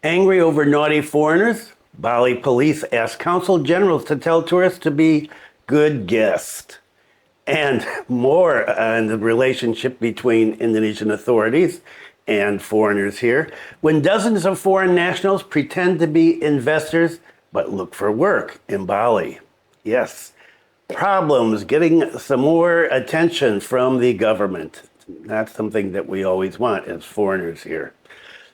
Angry over naughty foreigners, Bali police ask consul generals to tell tourists to be good guests. And more on the relationship between Indonesian authorities and foreigners here, when dozens of foreign nationals pretend to be investors but look for work in Bali. Yes, problems getting some more attention from the government. Not something that we always want as foreigners here.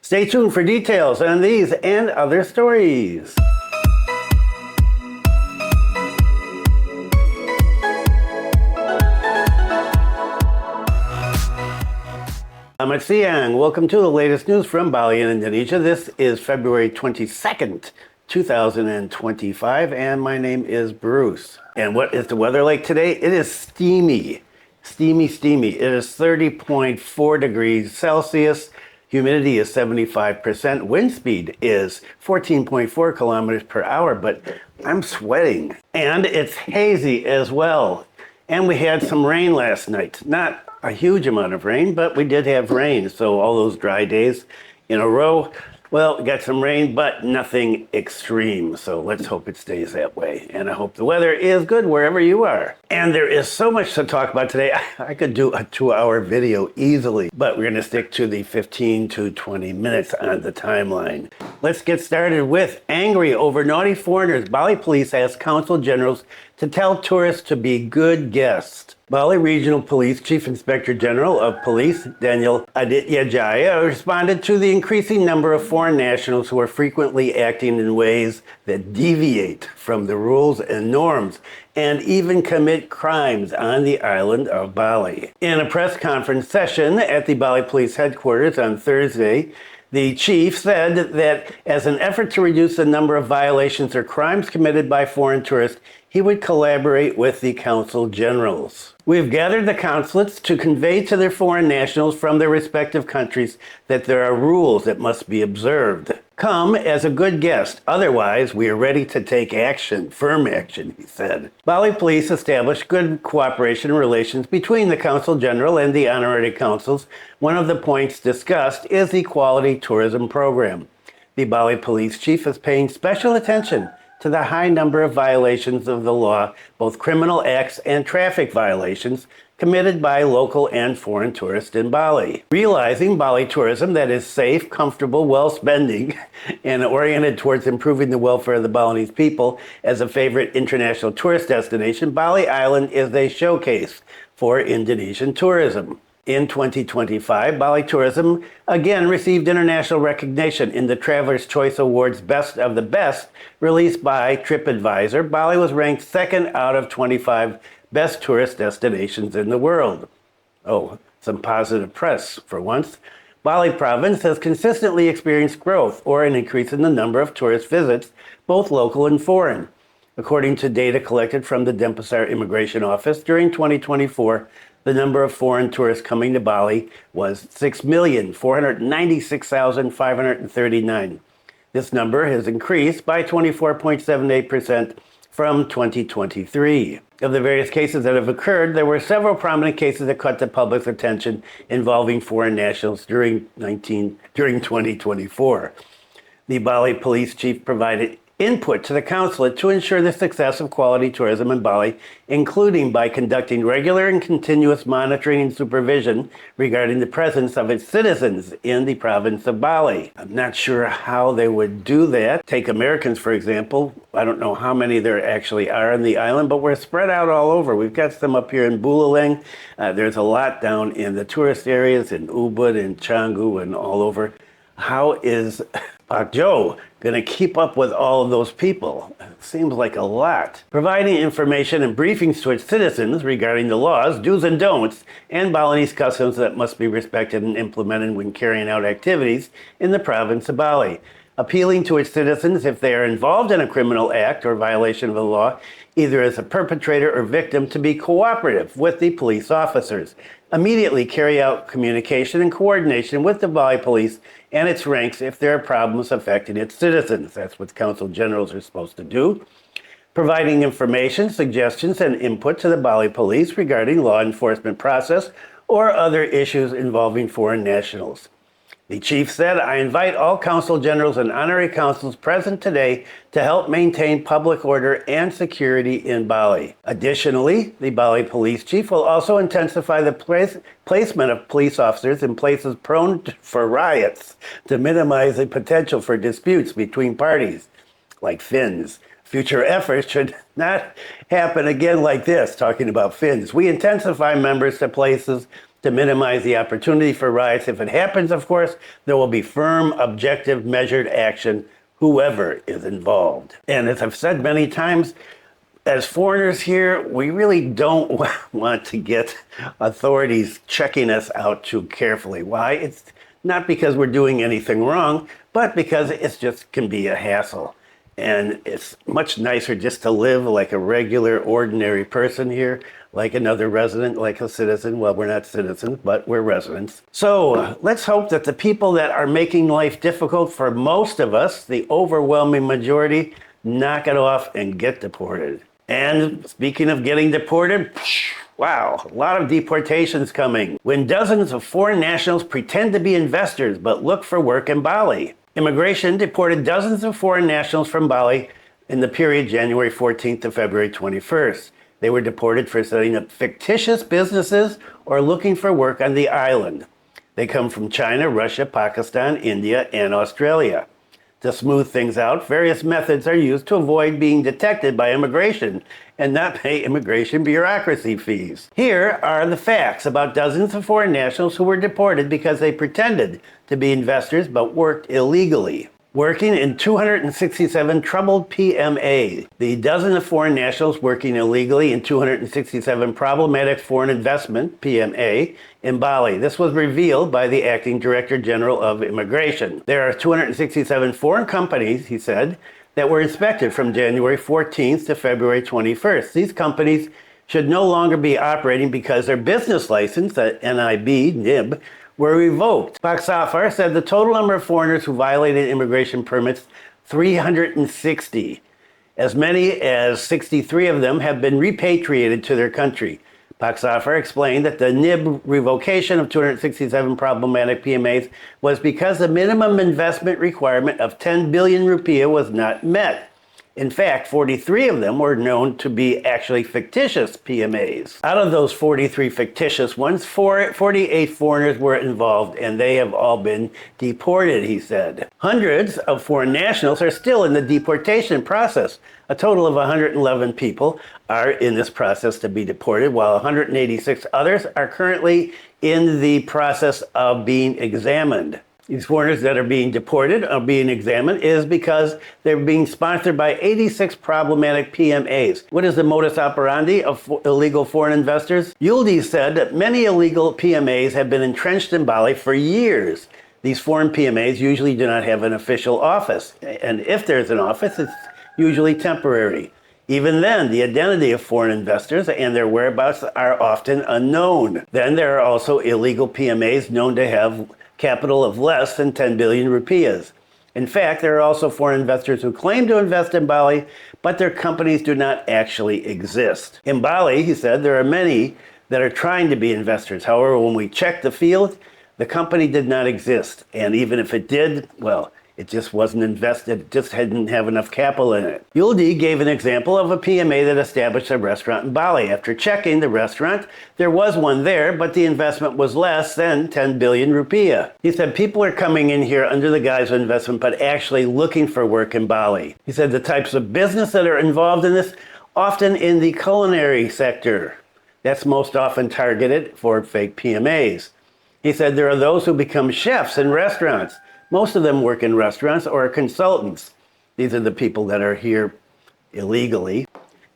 Stay tuned for details on these and other stories. I'm Siang. Welcome to the latest news from Bali in Indonesia. This is February 22nd, 2025, and my name is Bruce. And what is the weather like today? It is steamy. Steamy. It is 30.4 degrees Celsius. Humidity is 75%. Wind speed is 14.4 kilometers per hour, but I'm sweating. And it's hazy as well. And we had some rain last night. Not a huge amount of rain, but we did have rain. So all those dry days in a row, well, we got some rain, but nothing extreme. So let's hope it stays that way. And I hope the weather is good wherever you are. And there is so much to talk about today. I could do a 2-hour video easily, but we're going to stick to the 15 to 20 minutes on the timeline. Let's get started with angry over naughty foreigners. Bali police ask consul generals to tell tourists to be good guests. Bali Regional Police Chief Inspector General of Police Daniel Adityajaya responded to the increasing number of foreign nationals who are frequently acting in ways that deviate from the rules and norms and even commit crimes on the island of Bali. In a press conference session at the Bali Police headquarters on Thursday, the chief said that as an effort to reduce the number of violations or crimes committed by foreign tourists, he would collaborate with the consul generals. We've gathered the consulates to convey to their foreign nationals from their respective countries that there are rules that must be observed. Come as a good guest, otherwise we are ready to take action, firm action, he said. Bali police established good cooperation and relations between the consul general and the honorary consuls. One of the points discussed is the quality tourism program. The Bali police chief is paying special attention to the high number of violations of the law, both criminal acts and traffic violations, committed by local and foreign tourists in Bali. Realizing Bali tourism that is safe, comfortable, well-spending, and oriented towards improving the welfare of the Balinese people as a favorite international tourist destination, Bali Island is a showcase for Indonesian tourism. In 2025, Bali tourism again received international recognition in the Traveler's Choice Awards Best of the Best, released by TripAdvisor. Bali was ranked second out of 25 best tourist destinations in the world. Oh, some positive press for once. Bali province has consistently experienced growth or an increase in the number of tourist visits, both local and foreign. According to data collected from the Denpasar Immigration Office, during 2024, the number of foreign tourists coming to Bali was 6,496,539. This number has increased by 24.78% from 2023. Of the various cases that have occurred, there were several prominent cases that caught the public's attention involving foreign nationals during 2024. The Bali police chief provided input to the consulate to ensure the success of quality tourism in Bali, including by conducting regular and continuous monitoring and supervision regarding the presence of its citizens in the province of Bali. I'm not sure how they would do that. Take Americans, for example. I don't know how many there actually are on the island, but we're spread out all over. We've got some up here in Buleleng. There's a lot down in the tourist areas in Ubud and Canggu and all over. How is Joe going to keep up with all of those people? It seems like a lot. Providing information and briefings to its citizens regarding the laws, do's and don'ts, and Balinese customs that must be respected and implemented when carrying out activities in the province of Bali. Appealing to its citizens if they are involved in a criminal act or violation of the law, either as a perpetrator or victim, to be cooperative with the police officers. Immediately carry out communication and coordination with the Bali police and its ranks if there are problems affecting its citizens. That's what consul generals are supposed to do. Providing information, suggestions, and input to the Bali police regarding law enforcement process or other issues involving foreign nationals. The chief said, "I invite all consul generals and honorary consuls present today to help maintain public order and security in Bali." Additionally, the Bali Police Chief will also intensify the placement of police officers in places prone for riots to minimize the potential for disputes between parties, like Finns. Future efforts should not happen again like this, talking about Finns. "We intensify members to places to minimize the opportunity for riots. If it happens, of course, there will be firm, objective, measured action, whoever is involved." And as I've said many times, as foreigners here, we really don't want to get authorities checking us out too carefully. Why? It's not because we're doing anything wrong, but because it just can be a hassle. And it's much nicer just to live like a regular, ordinary person here, like another resident, like a citizen. Well, we're not citizens, but we're residents. So let's hope that the people that are making life difficult for most of us, the overwhelming majority, knock it off and get deported. And speaking of getting deported, wow, a lot of deportations coming. When dozens of foreign nationals pretend to be investors but look for work in Bali. Immigration deported dozens of foreign nationals from Bali in the period January 14th to February 21st. They were deported for setting up fictitious businesses or looking for work on the island. They come from China, Russia, Pakistan, India, and Australia. To smooth things out, various methods are used to avoid being detected by immigration and not pay immigration bureaucracy fees. Here are the facts about dozens of foreign nationals who were deported because they pretended to be investors but worked illegally. Working in 267 troubled PMA. The dozen of foreign nationals working illegally in 267 problematic foreign investment, PMA, in Bali. This was revealed by the Acting Director General of Immigration. There are 267 foreign companies, he said, that were inspected from January 14th to February 21st. These companies should no longer be operating because their business license, the NIB, were revoked. Pak Safar said the total number of foreigners who violated immigration permits, 360. As many as 63 of them have been repatriated to their country. Pak Safar explained that the NIB revocation of 267 problematic PMAs was because the minimum investment requirement of 10 billion rupiah was not met. In fact, 43 of them were known to be actually fictitious PMAs. Out of those 43 fictitious ones, 48 foreigners were involved, and they have all been deported, he said. Hundreds of foreign nationals are still in the deportation process. A total of 111 people are in this process to be deported, while 186 others are currently in the process of being examined. These foreigners that are being deported or being examined is because they're being sponsored by 86 problematic PMAs. What is the modus operandi of illegal foreign investors? Yildiz said that many illegal PMAs have been entrenched in Bali for years. These foreign PMAs usually do not have an official office, and if there's an office, it's usually temporary. Even then, the identity of foreign investors and their whereabouts are often unknown. Then there are also illegal PMAs known to have capital of less than 10 billion rupiahs. In fact, there are also foreign investors who claim to invest in Bali, but their companies do not actually exist. In Bali, he said, there are many that are trying to be investors. However, when we checked the field, the company did not exist. And even if it did, well, it just wasn't invested. It just didn't have enough capital in it. Yildiz gave an example of a PMA that established a restaurant in Bali. After checking the restaurant, there was one there, but the investment was less than 10 billion rupiah. He said people are coming in here under the guise of investment, but actually looking for work in Bali. He said the types of business that are involved in this, often in the culinary sector. That's most often targeted for fake PMAs. He said there are those who become chefs in restaurants. Most of them work in restaurants or are consultants. These are the people that are here illegally.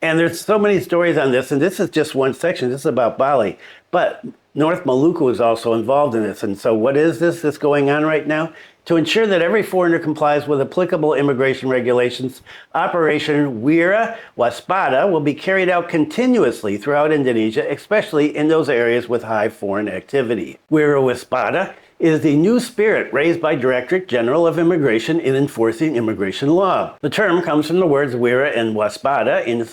And there's so many stories on this, and this is just one section. This is about Bali. But North Maluku is also involved in this. And so what is this that's going on right now? To ensure that every foreigner complies with applicable immigration regulations, Operation Wira Waspada will be carried out continuously throughout Indonesia, especially in those areas with high foreign activity. Wira Waspada is the new spirit raised by Directorate General of Immigration in enforcing immigration law. The term comes from the words Wira and Waspada in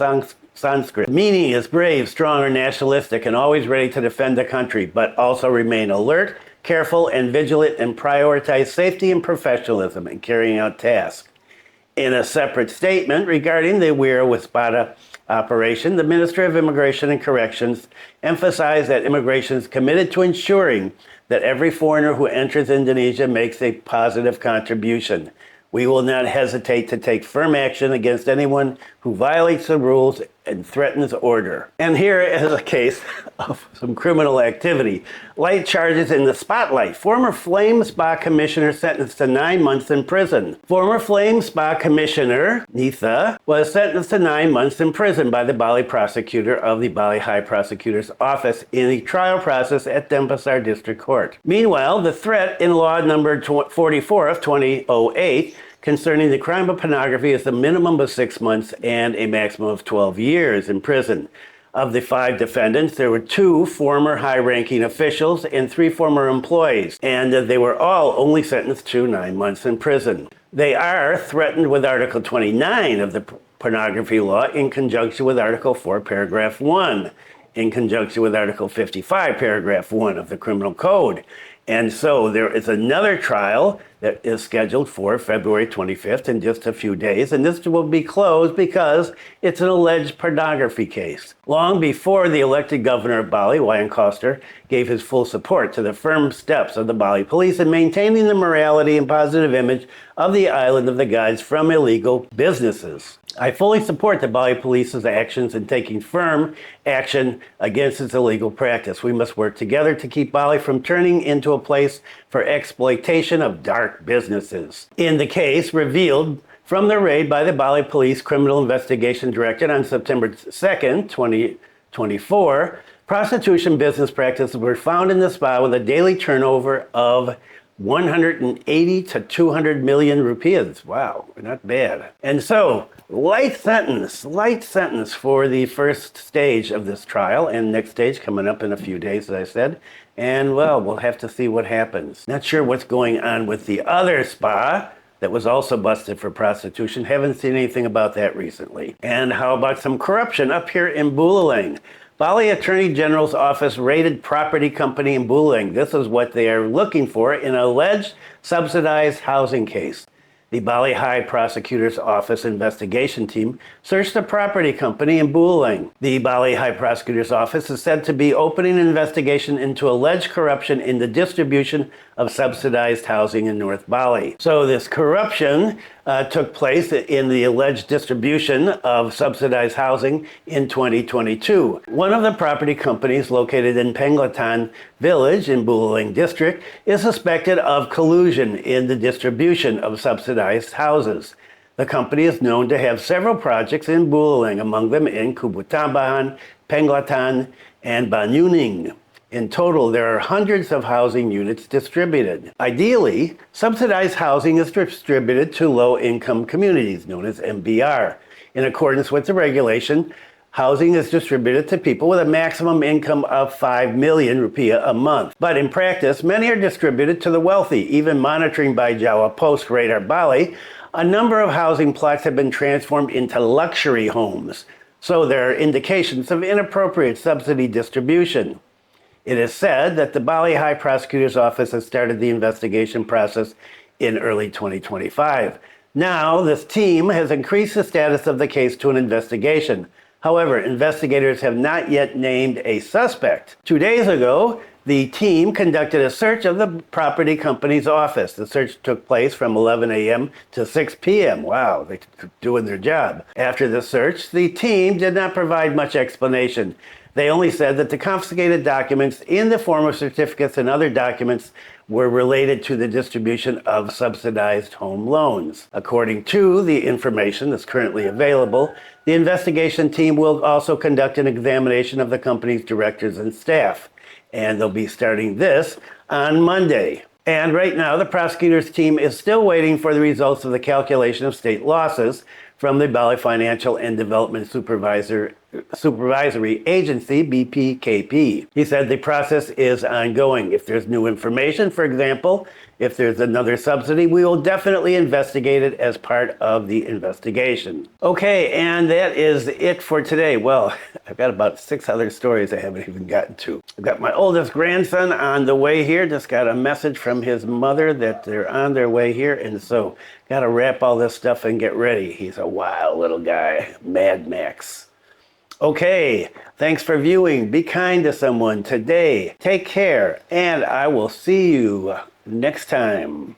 Sanskrit. Meaning is brave, strong, or nationalistic, and always ready to defend the country, but also remain alert, careful and vigilant and prioritize safety and professionalism in carrying out tasks. In a separate statement regarding the Wira Wispada operation, the Minister of Immigration and Corrections emphasized that immigration is committed to ensuring that every foreigner who enters Indonesia makes a positive contribution. We will not hesitate to take firm action against anyone who violates the rules and threatens order. And here is a case of some criminal activity. Light charges in the spotlight. Former Flame Spa Commissioner sentenced to 9 months in prison. Former Flame Spa Commissioner, Nitha, was sentenced to 9 months in prison by the Bali Prosecutor of the Bali High Prosecutor's Office in the trial process at Denpasar District Court. Meanwhile, the threat in law number 44 of 2008 concerning the crime of pornography is a minimum of 6 months and a maximum of 12 years in prison. Of the 5 defendants, there were 2 former high-ranking officials and 3 former employees, and they were all only sentenced to 9 months in prison. They are threatened with Article 29 of the pornography law in conjunction with Article 4, Paragraph 1, in conjunction with Article 55, Paragraph 1 of the Criminal Code. And so there is another trial that is scheduled for February 25th in just a few days, and this will be closed because it's an alleged pornography case. Long before the elected governor of Bali, Wayan Koster, gave his full support to the firm steps of the Bali police in maintaining the morality and positive image of the island of the gods from illegal businesses. I fully support the Bali police's actions in taking firm action against its illegal practice. We must work together to keep Bali from turning into a place for exploitation of dark businesses. In the case revealed from the raid by the Bali Police Criminal Investigation Directorate on September 2nd, 2024, prostitution business practices were found in the spa with a daily turnover of 180 to 200 million rupees. Wow, not bad. And so, light sentence for the first stage of this trial, and next stage coming up in a few days, as I said. And well, we'll have to see what happens. Not sure what's going on with the other spa that was also busted for prostitution. Haven't seen anything about that recently. And how about some corruption up here in Buleleng? Bali Attorney General's office raided property company in Buleleng. This is what they are looking for in an alleged subsidized housing case. The Bali High Prosecutor's Office investigation team searched the property company in Buleleng. The Bali High Prosecutor's Office is said to be opening an investigation into alleged corruption in the distribution of subsidized housing in North Bali. So this corruption took place in the alleged distribution of subsidized housing in 2022. One of the property companies located in Penglatan village in Buleleng district is suspected of collusion in the distribution of subsidized houses. The company is known to have several projects in Buleleng, among them in Kubutambahan, Penglatan, and Banyuning. In total, there are hundreds of housing units distributed. Ideally, subsidized housing is distributed to low-income communities, known as MBR. In accordance with the regulation, housing is distributed to people with a maximum income of 5 million rupiah a month. But in practice, many are distributed to the wealthy. Even monitoring by Jawa Post Radar Bali, a number of housing plots have been transformed into luxury homes. So there are indications of inappropriate subsidy distribution. It is said that the Bali High Prosecutor's Office has started the investigation process in early 2025. Now, this team has increased the status of the case to an investigation. However, investigators have not yet named a suspect. 2 days ago, the team conducted a search of the property company's office. The search took place from 11 a.m. to 6 p.m. Wow, they're doing their job. After the search, the team did not provide much explanation. They only said that the confiscated documents in the form of certificates and other documents were related to the distribution of subsidized home loans. According to the information that's currently available, the investigation team will also conduct an examination of the company's directors and staff. And they'll be starting this on Monday. And right now, the prosecutor's team is still waiting for the results of the calculation of state losses from the Bali Financial and Development Supervisor Supervisory Agency, BPKP. He said the process is ongoing. If there's new information, for example, if there's another subsidy, we will definitely investigate it as part of the investigation. Okay, and that is it for today. Well, I've got about 6 other stories I haven't even gotten to. I've got my oldest grandson on the way here. Just got a message from his mother that they're on their way here, and so got to wrap all this stuff and get ready. He's a wild little guy, Mad Max. Okay, thanks for viewing. Be kind to someone today. Take care, and I will see you next time.